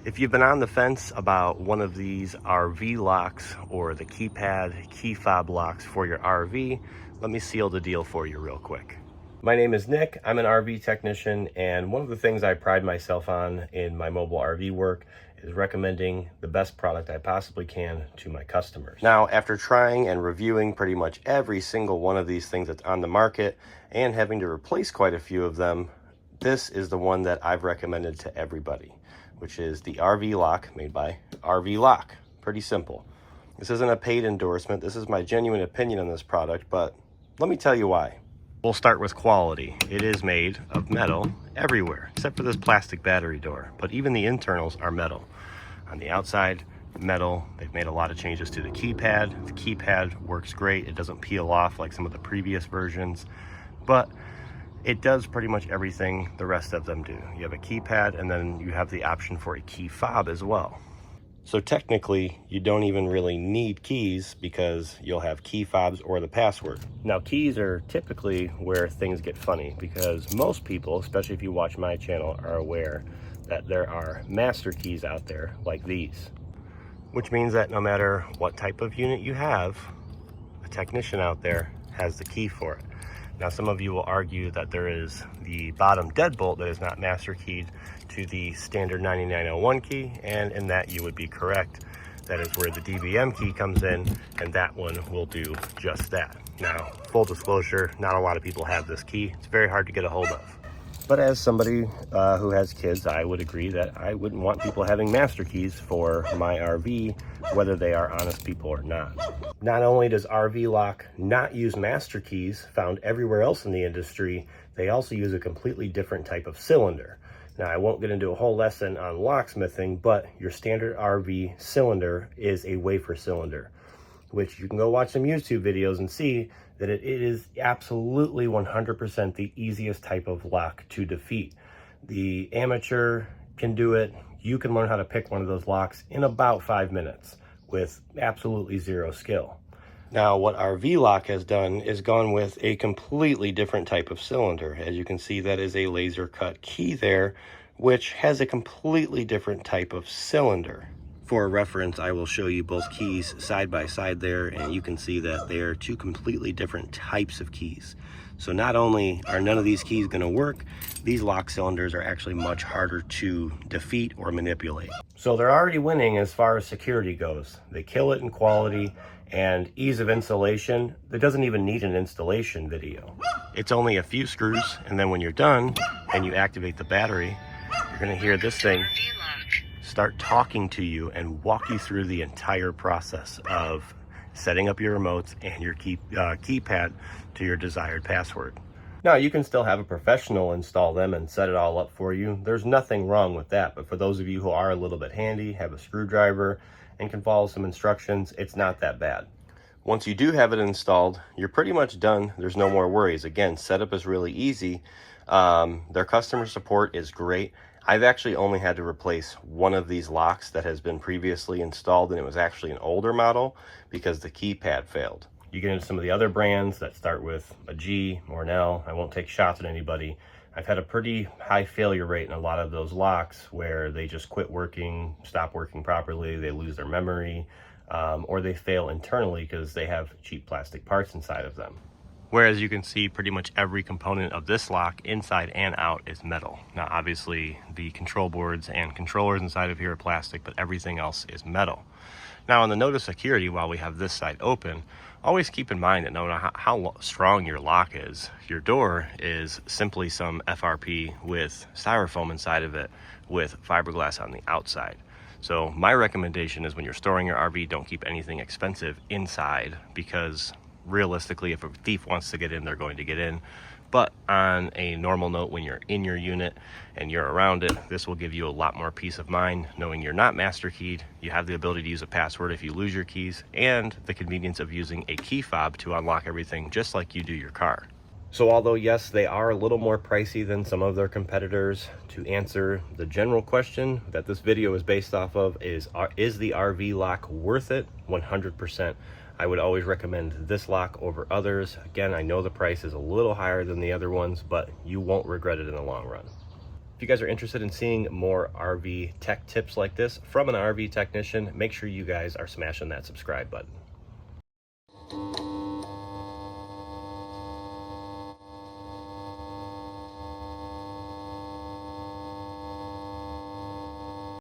If you've been on the fence about one of these RV locks or the keypad key fob locks for your RV, let me seal the deal for you real quick. My name is Nick. I'm an RV technician, and one of the things I pride myself on in my mobile RV work is recommending the best product I possibly can to my customers. Now, after trying and reviewing pretty much every single one of these things that's on the market and having to replace quite a few of them, this is the one that I've recommended to everybody, which is the RVlock made by RVlock. Pretty simple. This isn't a paid endorsement. This is my genuine opinion on this product, but let me tell you why. We'll start with quality. It is made of metal everywhere, except for this plastic battery door, but even the internals are metal. On the outside, metal. They've made a lot of changes to the keypad. The keypad works great. It doesn't peel off like some of the previous versions, but it does pretty much everything the rest of them do. You have a keypad, and then you have the option for a key fob as well. So technically, you don't even really need keys because you'll have key fobs or the password. Now, keys are typically where things get funny because most people, especially if you watch my channel, are aware that there are master keys out there like these, which means that no matter what type of unit you have, a technician out there has the key for it. Now, some of you will argue that there is the bottom deadbolt that is not master keyed to the standard 9901 key, and in that you would be correct. That is where the DBM key comes in, and that one will do just that. Now, full disclosure, not a lot of people have this key. It's very hard to get a hold of. But as somebody who has kids, I would agree that I wouldn't want people having master keys for my RV, whether they are honest people or not. Not only does RVlock not use master keys found everywhere else in the industry, they also use a completely different type of cylinder. Now, I won't get into a whole lesson on locksmithing, but your standard RV cylinder is a wafer cylinder, which you can go watch some YouTube videos and see that it is absolutely 100% the easiest type of lock to defeat. The amateur can do it. You can learn how to pick one of those locks in about 5 minutes with absolutely zero skill. Now, what RVlock has done is gone with a completely different type of cylinder. As you can see, that is a laser cut key there, which has a completely different type of cylinder. For reference, I will show you both keys side by side there, and you can see that they are two completely different types of keys. So not only are none of these keys going to work, these lock cylinders are actually much harder to defeat or manipulate. So they're already winning as far as security goes. They kill it in quality and ease of installation. It doesn't even need an installation video. It's only a few screws, and then when you're done and you activate the battery, you're going to hear this thing start talking to you and walk you through the entire process of setting up your remotes and your keypad to your desired password. Now, you can still have a professional install them and set it all up for you. There's nothing wrong with that, but for those of you who are a little bit handy, have a screwdriver, and can follow some instructions, it's not that bad. Once you do have it installed, you're pretty much done. There's no more worries. Again, setup is really easy. Their customer support is great. I've actually only had to replace one of these locks that has been previously installed, and it was actually an older model because the keypad failed. You get into some of the other brands that start with a G or an L. I won't take shots at anybody. I've had a pretty high failure rate in a lot of those locks where they just quit working, stop working properly, they lose their memory, or they fail internally because they have cheap plastic parts inside of them. Whereas you can see pretty much every component of this lock inside and out is metal. Now, obviously the control boards and controllers inside of here are plastic, but everything else is metal. Now, on the note of security, while we have this side open, always keep in mind that no matter how strong your lock is, your door is simply some FRP with styrofoam inside of it with fiberglass on the outside. So my recommendation is when you're storing your RV, don't keep anything expensive inside, because realistically, if a thief wants to get in, they're going to get in. But on a normal note, when you're in your unit and you're around it, this will give you a lot more peace of mind knowing you're not master keyed. You have the ability to use a password if you lose your keys, and the convenience of using a key fob to unlock everything just like you do your car. So although yes, they are a little more pricey than some of their competitors, to answer the general question that this video is based off of is the RVlock worth it? 100%. I would always recommend this lock over others. Again, I know the price is a little higher than the other ones, but you won't regret it in the long run. If you guys are interested in seeing more RV tech tips like this from an RV technician, make sure you guys are smashing that subscribe button.